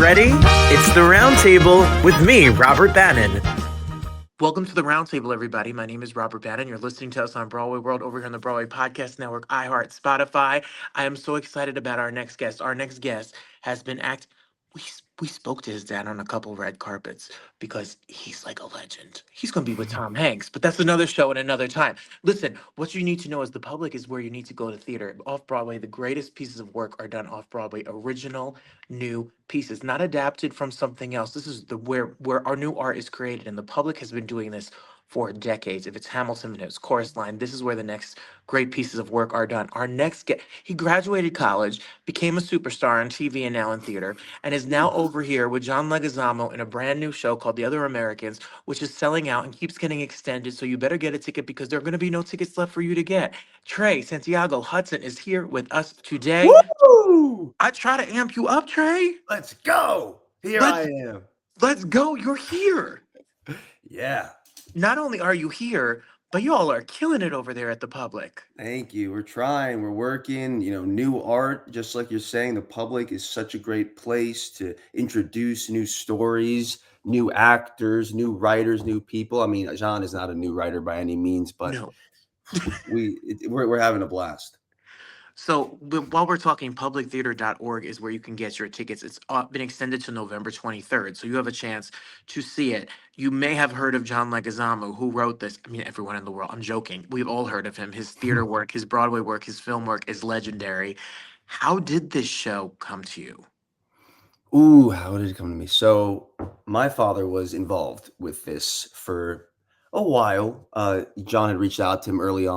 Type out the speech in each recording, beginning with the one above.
ready? It's the Roundtable with me, Robert Bannon. Welcome to the Roundtable, everybody. My name is Robert Bannon. You're listening to us on Broadway World over here on the Broadway Podcast Network, iHeart, Spotify. I am so excited about our next guest. Our next guest has been we spoke to his dad on a couple red carpets because he's like a legend. He's going to be with Tom Hanks, but that's another show at another time. Listen, what you need to know as the public is where you need to go to theater. Off Broadway, the greatest pieces of work are done off Broadway, original, new pieces, not adapted from something else. This is the where our new art is created, and the public has been doing this for decades. If it's Hamilton, if it's Chorus Line, this is where the next great pieces of work are done. Our next guest, he graduated college, became a superstar on TV and now in theater, and is now over here with John Leguizamo in a brand new show called The Other Americans, which is selling out and keeps getting extended. So you better get a ticket because there are going to be no tickets left for you to get. Trey Santiago-Hudson is here with us today. Woo! I try to amp you up, Trey. Let's go. Here Let's- I am. Let's go. You're here. Yeah. Not only are you here, but you all are killing it over there at the public. Thank you. We're trying. We're working. New art, just like you're saying, the public is such a great place to introduce new stories, new actors, new writers, new people. I mean, John is not a new writer by any means, but No. we're having a blast. So while we're talking, publictheater.org is where you can get your tickets. It's been extended to November 23rd, so you have a chance to see it. You may have heard of John Leguizamo, who wrote this. I mean, everyone in the world. I'm joking. We've all heard of him. His theater work, his Broadway work, his film work is legendary. How did this show come to you? Ooh, how did it come to me? So my father was involved with this for a while. John had reached out to him earlier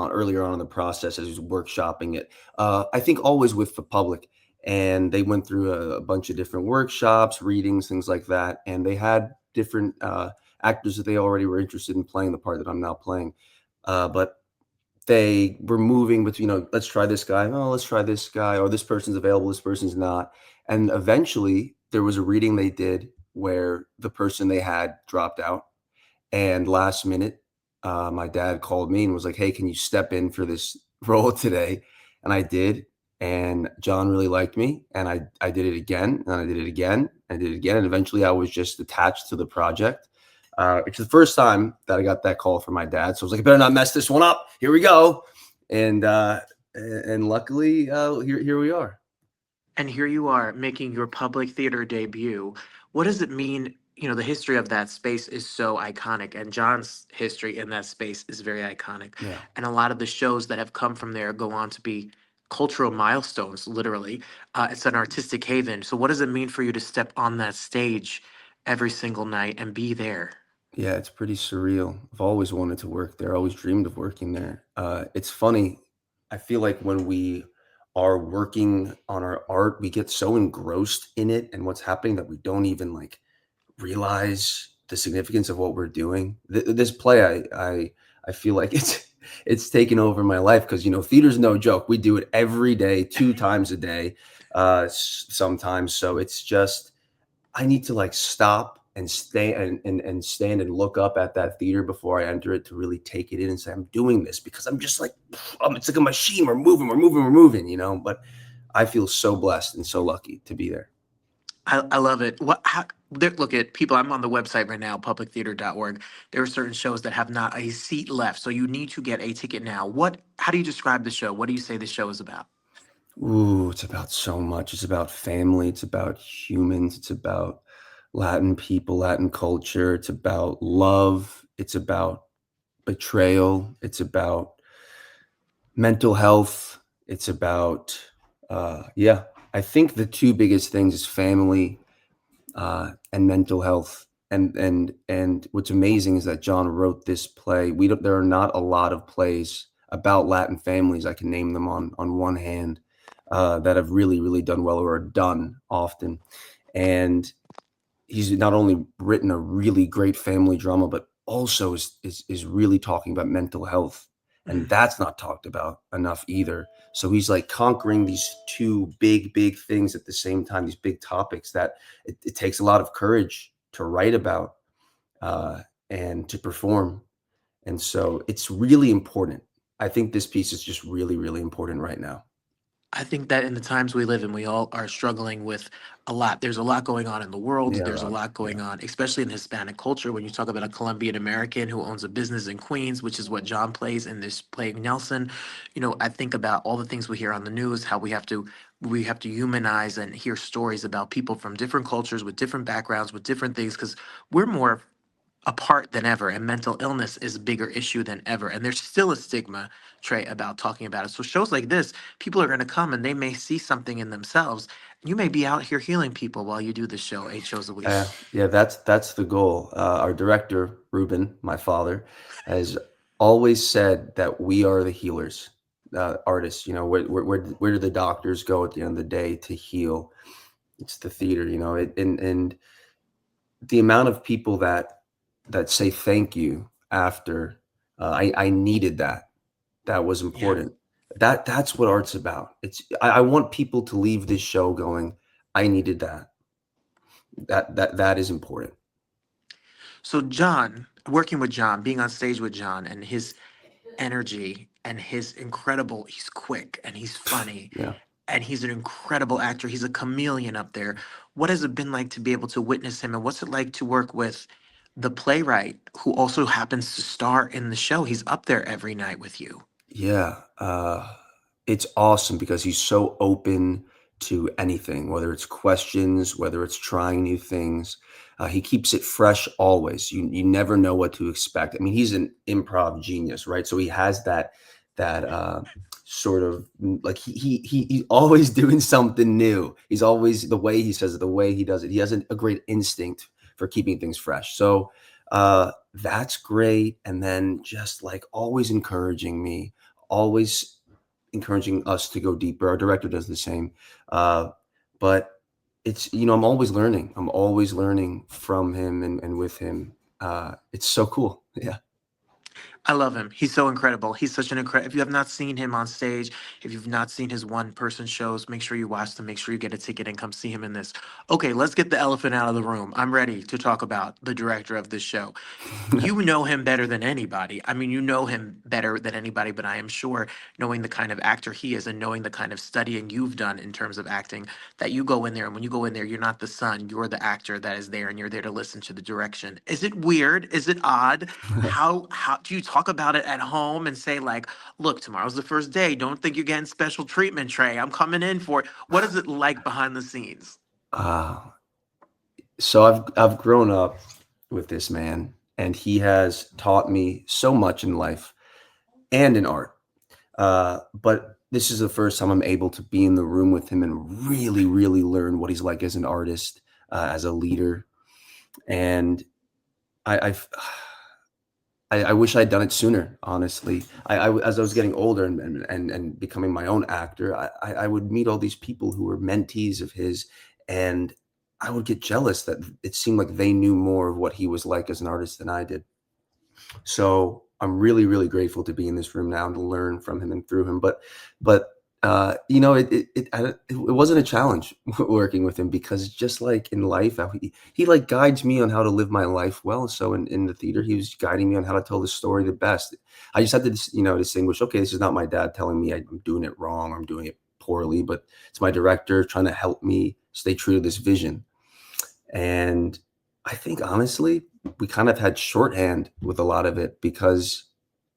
on in the process as he was workshopping it. I think always with the public, and they went through a bunch of different workshops, readings, things like that, and they had different actors that they already were interested in playing the part that I'm now playing. But they were moving between, let's try this guy. Oh, let's try this guy. Or this person's available. This person's not. And eventually there was a reading they did where the person they had dropped out. And last minute, my dad called me and was like, hey, can you step in for this role today? And I did. And John really liked me. And I did it again. And I did it again. And I did it again. And eventually I was just attached to the project. It's the first time that I got that call from my dad. So I was like, I better not mess this one up. Here we go. And luckily, here we are. And here you are making your public theater debut. What does it mean? The history of that space is so iconic, and John's history in that space is very iconic. Yeah. And a lot of the shows that have come from there go on to be cultural milestones, literally. It's an artistic haven. So what does it mean for you to step on that stage every single night and be there? Yeah, it's pretty surreal. I've always wanted to work there. I always dreamed of working there. It's funny. I feel like when we are working on our art, we get so engrossed in it and what's happening that we don't even realize the significance of what we're doing. This play, I feel like it's taken over my life because theater's no joke. We do it every day, 2 times a day, sometimes. So it's just I need to stop and stay and stand and look up at that theater before I enter it to really take it in and say I'm doing this because I'm just it's like a machine. We're moving. But I feel so blessed and so lucky to be there. I love it. Look at people. I'm on the website right now, publictheater.org. There are certain shows that have not a seat left, so you need to get a ticket now. How do you describe the show? What do you say the show is about? Ooh, it's about so much. It's about family. It's about humans. It's about Latin people, Latin culture. It's about love. It's about betrayal. It's about mental health. It's about, I think the 2 biggest things is family and mental health. And what's amazing is that John wrote this play. There are not a lot of plays about Latin families. I can name them on one hand that have really, really done well or are done often. And he's not only written a really great family drama, but also is really talking about mental health. And that's not talked about enough either. So he's conquering these 2 big, big things at the same time, these big topics that it takes a lot of courage to write about and to perform. And so it's really important. I think this piece is just really, really important right now. I think that in the times we live in, we all are struggling with a lot. There's a lot going on in the world. Yeah, There's a Rob. lot going Yeah. on, especially in Hispanic culture. When you talk about a Colombian American who owns a business in Queens, which is what John plays in this playing Nelson, I think about all the things we hear on the news, how we have to humanize and hear stories about people from different cultures with different backgrounds, with different things, because we're more apart than ever, and mental illness is a bigger issue than ever, and there's still a stigma, Trey, about talking about it. So shows like this, people are going to come and they may see something in themselves. You may be out here healing people while you do this show 8 shows a week. Yeah, that's the goal. Our director, Ruben, my father, has always said that we are the healers, artists. Where do the doctors go at the end of the day to heal? It's the theater. And the amount of people that say thank you after, I needed that. That was Yeah. important. That's what art's about. I want people to leave this show going, I needed that. That is important. So John, working with John, being on stage with John, and his energy and his incredible, he's quick and he's funny Yeah. and he's an incredible actor. He's a chameleon up there. What has it been like to be able to witness him, and what's it like to work with the playwright who also happens to star in the show? He's up there every night with you. Yeah, it's awesome because he's so open to anything, whether it's questions, whether it's trying new things. He keeps it fresh always. You never know what to expect. I mean, he's an improv genius, right? So he has that sort of like he's always doing something new. He's always the way he says it, the way he does it. He has a great instinct for keeping things fresh. So that's great. And then just like always encouraging me, always encouraging us to go deeper. Our director does the same. But it's, I'm always learning. I'm always learning from him and with him. It's so cool. Yeah. I love him. He's so incredible. He's such an incredible. If you have not seen him on stage, if you've not seen his one person shows, make sure you watch them. Make sure you get a ticket and come see him in this. Okay, let's get the elephant out of the room. I'm ready to talk about the director of this show. You know him better than anybody. I mean, you know him better than anybody, but I am sure, knowing the kind of actor he is and knowing the kind of studying you've done in terms of acting, that you go in there, and when you go in there, you're not the son, you're the actor that is there, and you're there to listen to the direction. Is it weird? Is it odd? How do you talk about it at home and say, like, look, tomorrow's the first day. Don't think you're getting special treatment, Trey. I'm coming in for it. What is it like behind the scenes? Uh, so I've grown up with this man, and he has taught me so much in life and in art. But this is the first time I'm able to be in the room with him and really, really learn what he's like as an artist, as a leader. And I, I've, I wish I'd done it sooner, honestly. As I was getting older and becoming my own actor, I would meet all these people who were mentees of his, and I would get jealous that it seemed like they knew more of what he was like as an artist than I did. So I'm really, really grateful to be in this room now and to learn from him and through him. But it wasn't a challenge working with him, because just like in life, how he like guides me on how to live my life well. So in the theater, he was guiding me on how to tell the story the best. I just had to, distinguish, okay, this is not my dad telling me I'm doing it wrong or I'm doing it poorly, but it's my director trying to help me stay true to this vision. And I think honestly, we kind of had shorthand with a lot of it because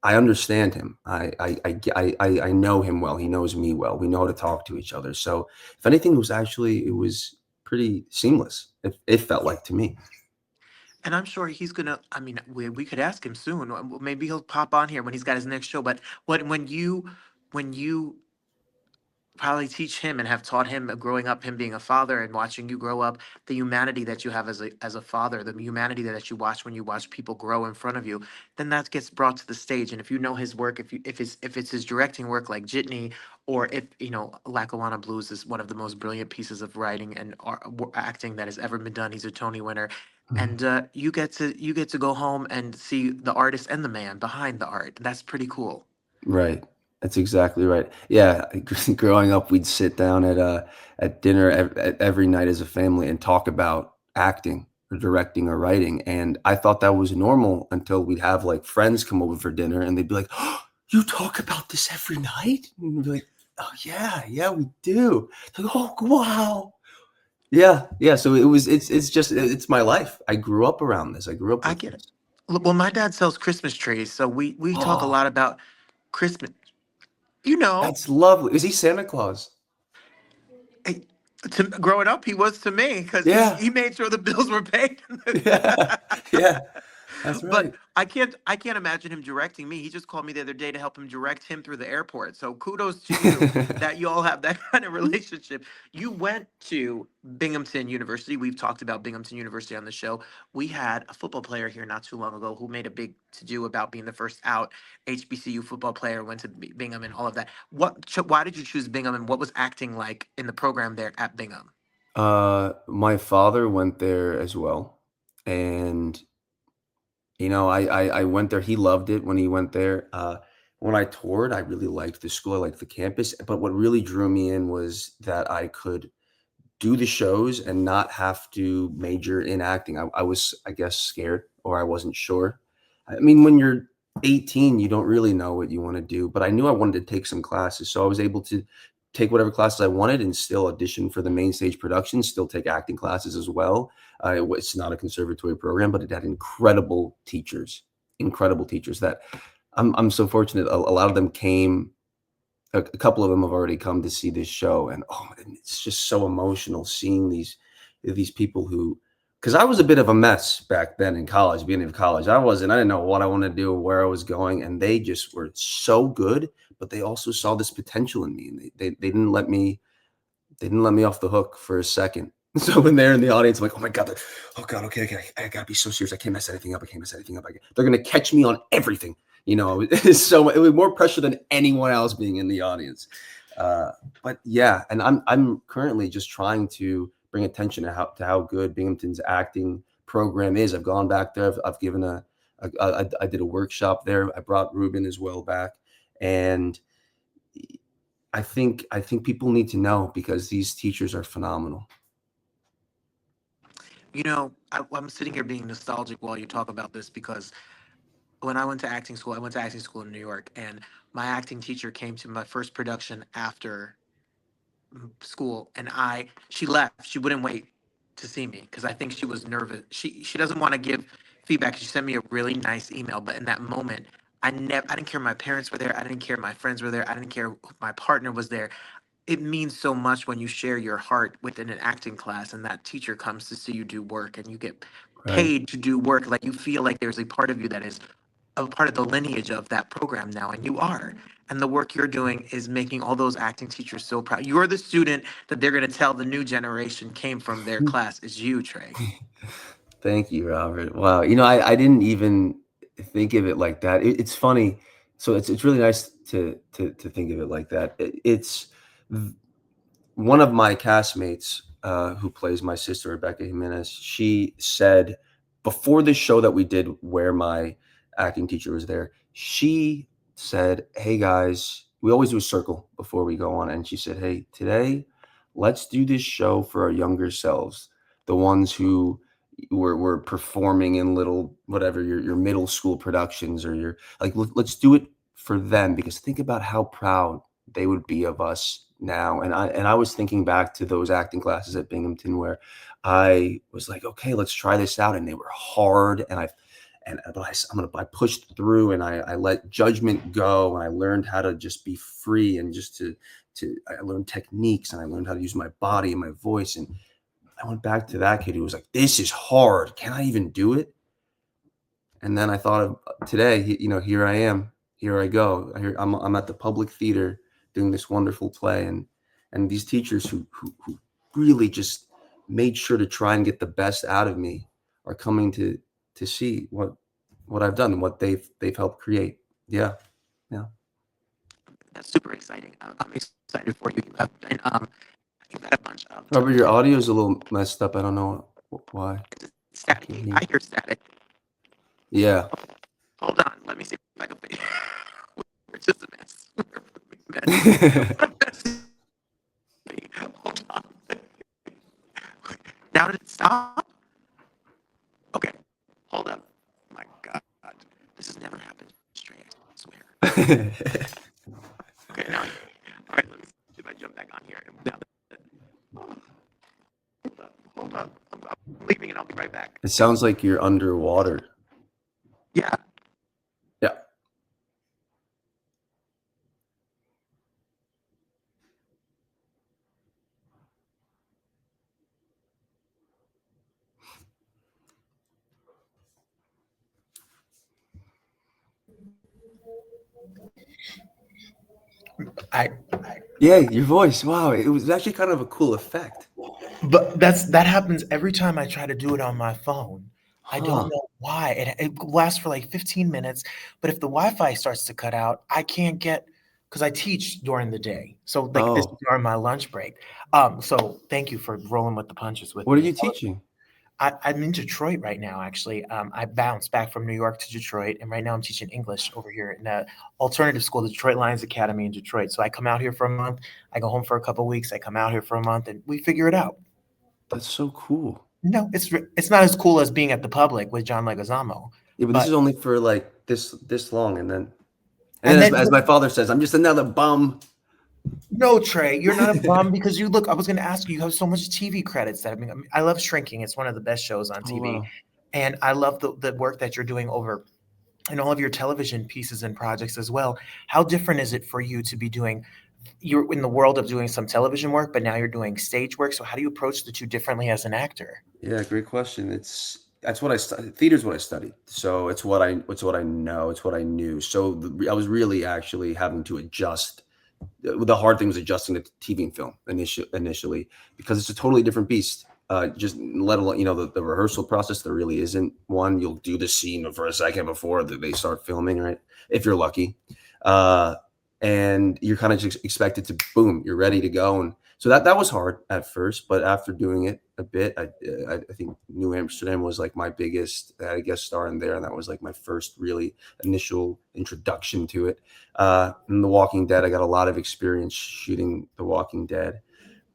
I understand him. I know him well. He knows me well. We know how to talk to each other. So if anything, it was pretty seamless. It felt like to me. And I'm sure he's gonna. I mean, we could ask him soon. Maybe he'll pop on here when he's got his next show. But when you probably teach him and have taught him, growing up, him being a father and watching you grow up, the humanity that you have as a father, the humanity that you watch when you watch people grow in front of you, then that gets brought to the stage. And if you know his work, if it's his directing work like Jitney, or if Lackawanna Blues is one of the most brilliant pieces of writing and acting that has ever been done. He's a Tony winner. Mhm. And you get to go home and see the artist and the man behind the art. That's pretty cool. Right. That's exactly right. Yeah, growing up, we'd sit down at dinner every night as a family and talk about acting or directing or writing. And I thought that was normal until we'd have like friends come over for dinner and they'd be like, "Oh, you talk about this every night?" And we'd be like, oh yeah, we do. It's like, oh wow. Yeah. So it's my life. I grew up around this. I grew up I with get it. this. Look, well, my dad sells Christmas trees, so we talk a Oh, lot about Christmas. You know, that's lovely. Is he Santa Claus? eh, growing up, he was to me because Yeah. he made sure the bills were paid. Yeah. Yeah. That's But right. I can't imagine him directing me. He just called me the other day to help him direct him through the airport. So kudos to you that you all have that kind of relationship. You went to Binghamton University. We've talked about Binghamton University on the show. We had a football player here not too long ago who made a big to do about being the first out HBCU football player, went to Bingham and all of that. Why did you choose Bingham and what was acting like in the program there at Bingham? My father went there as well, and I went there. He loved it when he went there. When I toured, I really liked the school. I liked the campus. But what really drew me in was that I could do the shows and not have to major in acting. I was, I guess, scared or I wasn't sure. I mean, when you're 18, you don't really know what you want to do, but I knew I wanted to take some classes. So I was able to take whatever classes I wanted and still audition for the main stage production, still take acting classes as well. It's not a conservatory program, but it had incredible teachers that I'm so fortunate. A lot of them came, a couple of them have already come to see this show, and it's just so emotional seeing these people who, because I was a bit of a mess back then in college, beginning of college. I didn't know what I wanted to do, where I was going, and they just were so good, but they also saw this potential in me, and they didn't let me off the hook for a second. So when they're in the audience, I'm like, oh my God, oh God, okay, I gotta be so serious. I can't mess anything up. They're gonna catch me on everything. So it was more pressure than anyone else being in the audience. But yeah, and I'm currently just trying to bring attention to how good Binghamton's acting program is. I've gone back there. I've given I did a workshop there. I brought Ruben as well back, and I think people need to know because these teachers are phenomenal. I'm sitting here being nostalgic while you talk about this because when I went to acting school in New York, and my acting teacher came to my first production after school, and she left. She wouldn't wait to see me because I think she was nervous. She doesn't want to give feedback. She sent me a really nice email, but in that moment, I didn't care my parents were there. I didn't care my friends were there. I didn't care if my partner was there. It means so much when you share your heart within an acting class and that teacher comes to see you do work and you get Right. paid to do work. Like you feel like there's a part of you that is a part of the lineage of that program now, and you are. And the work you're doing is making all those acting teachers so proud. You're the student that they're going to tell the new generation came from their class is you, Trey. Thank you, Robert. Wow. I didn't even think of it like that. It's funny. So it's really nice to think of it like that. It's one of my castmates who plays my sister, Rebecca Jimenez. She said before this show that we did where my acting teacher was there, she said, hey guys, we always do a circle before we go on. And she said, hey, today, let's do this show for our younger selves, the ones who were performing in little, whatever, your middle school productions or your, like, let's do it for them because think about how proud they would be of us now. And I was thinking back to those acting classes at Binghamton where I was like, okay, let's try this out. And they were hard. I pushed through and I let judgment go and I learned how to just be free and just I learned techniques and I learned how to use my body and my voice. And I went back to that kid who was like, this is hard. Can I even do it? And then I thought of today, here I am, here I go. I'm at the public theater doing this wonderful play, and these teachers who really just made sure to try and get the best out of me are coming to see what I've done and what they've helped create. Yeah, yeah. That's super exciting. I'm excited for you. You've had a bunch of Robert, your television audio is a little messed up. I don't know why. I can't static. hear. I hear static. Yeah. Hold on. Let me see if I can fix We're just a mess. We're a mess. Hold on. Now did it stop? Okay. Hold up. My God. This has never happened straight, I swear. Okay, now. All right, let me It sounds like you're underwater. Yeah. Yeah. I Yeah, your voice. Wow, it was actually kind of a cool effect. But that happens every time I try to do it on my phone. I don't Huh. know why. It lasts for like 15 minutes, but if the Wi-Fi starts to cut out, I can't get because I teach during the day. So like this is Oh, during my lunch break. So thank you for rolling with the punches with what are me. you teaching? I'm in Detroit right now, actually. I bounced back from New York to Detroit, and right now I'm teaching English over here in a alternative school, the Detroit Lions Academy in Detroit. So I come out here for a month, I go home for a couple of weeks, I come out here for a month, and we figure it out. That's so cool. No, it's not as cool as being at the Public with John Leguizamo, Yeah, but this but is only for like this long, and then and then as my father says, I'm just another bum. no, Trey, you're not a bum because you look. I was going to ask you. You have so much TV credits that I love Shrinking. It's one of the best shows on Oh TV, wow. and I love the work that you're doing over and all of your television pieces and projects as well. How different is it for you to be doing? You're in the world of doing some television work, but now you're doing stage work. So how do you approach the two differently as an actor? Yeah, great question. That's what I studied. Theater's what I studied. So it's what I know. It's what I knew. So I was really actually having to adjust. The hard thing was adjusting to TV and film initially because it's a totally different beast. Just let alone the rehearsal process. There really isn't one. You'll do the scene for a second before they start filming, right? If you're lucky, uh, and you're kind of just expected to boom, you're ready to go, and so that was hard at first. But after doing it a bit, I think New Amsterdam was like my biggest. I had a guest star in there, and that was like my first really initial introduction to it. In The Walking Dead, I got a lot of experience shooting The Walking Dead.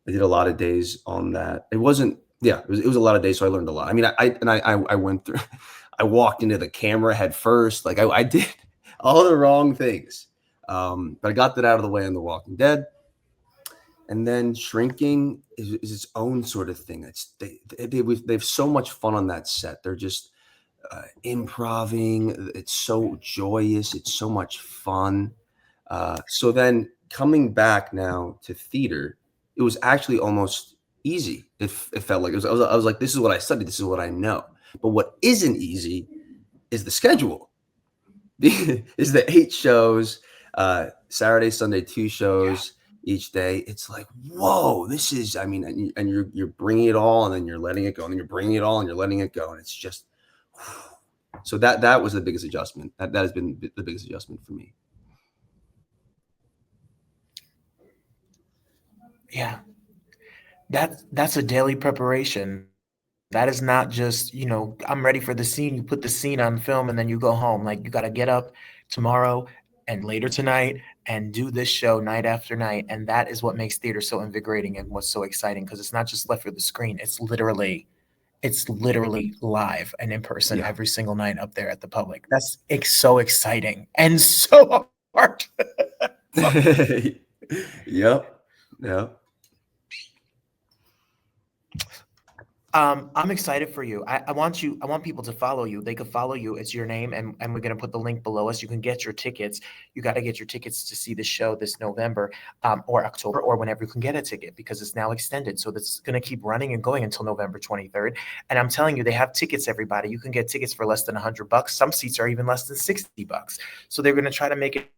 I did a lot of days on that. It wasn't, yeah, it was a lot of days, so I learned a lot. I mean, I went through, I walked into the camera head first, like I did all the wrong things, but I got that out of the way on The Walking Dead. And then Shrinking is its own sort of thing. They have so much fun on that set. They're just improving. It's so joyous. It's so much fun. So then coming back now to theater, it was actually almost easy. It felt like I was like, this is what I studied. This is what I know. But what isn't easy is the schedule. Is the 8 shows, Saturday, Sunday, 2 shows each day. It's like, whoa, this is. I mean, and you're bringing it all, and then you're letting it go, and then you're bringing it all, and you're letting it go, and it's just. So that was the biggest adjustment. That has been the biggest adjustment for me. Yeah, that's a daily preparation. That is not just, I'm ready for the scene. You put the scene on film and then you go home. Like you got to get up tomorrow and later tonight and do this show night after night. And that is what makes theater so invigorating and what's so exciting because it's not just left for the screen. It's literally live and in person Yeah. every single night up there at the Public. That's so exciting and so hard. Yep. Yep. I'm excited for you. I want people to follow you. They could follow you. It's your name, and we're gonna put the link below us. You can get your tickets. You got to get your tickets to see the show this November, or October, or whenever you can get a ticket because it's now extended. So that's gonna keep running and going until November 23rd. And I'm telling you, they have tickets. Everybody, you can get tickets for less than $100. Some seats are even less than $60. So they're gonna try to make it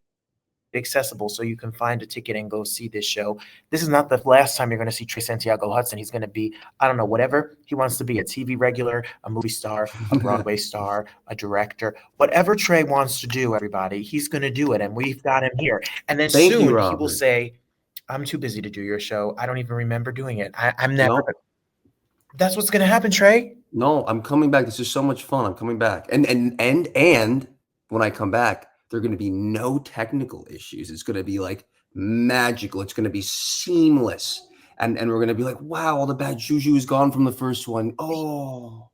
accessible so you can find a ticket and go see this show. This is not the last time you're going to see Trey Santiago-Hudson. He's going to be, I don't know, whatever he wants to be, a TV regular, a movie star, a Broadway star, a director, whatever Trey wants to do, everybody, he's going to do it. And we've got him here. And then Thank you, soon he will Robert. say, I'm too busy to do your show. I don't even remember doing it. I'm never. No, That's what's going to happen, Trey. no, I'm coming back. This is so much fun. I'm coming back. And when I come back, there are going to be no technical issues. It's going to be like magical. It's going to be seamless. And we're going to be like, wow, all the bad juju is gone from the first one. Oh.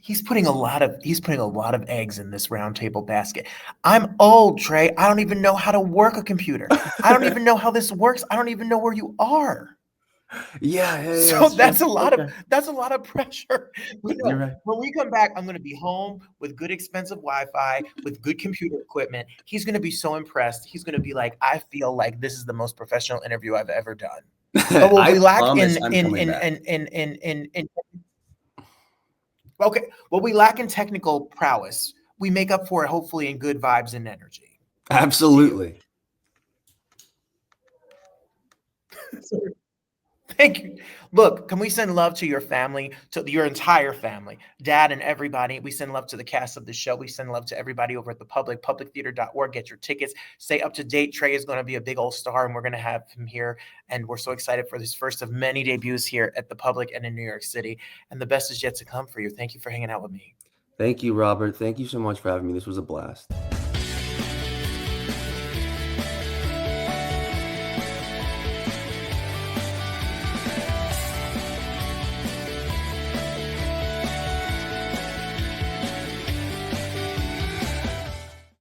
He's putting a lot of eggs in this Roundtable basket. I'm old, Trey. I don't even know how to work a computer. I don't even know how this works. I don't even know where you are. Yeah. So Sure. that's a lot Okay. of pressure. You're right. When we come back, I'm going to be home with good expensive Wi-Fi, with good computer equipment. He's going to be so impressed. He's going to be like, I feel like this is the most professional interview I've ever done. But what I we lack promise I'm coming back. okay, what we lack in technical prowess, we make up for it hopefully in good vibes and energy. Absolutely. Thank you. Look, can we send love to your family, to your entire family, dad and everybody? We send love to the cast of the show. We send love to everybody over at the Public, publictheater.org. Get your tickets. Stay up to date. Trey is going to be a big old star, and we're going to have him here. And we're so excited for this first of many debuts here at the Public and in New York City. And the best is yet to come for you. Thank you for hanging out with me. Thank you, Robert. Thank you so much for having me. This was a blast.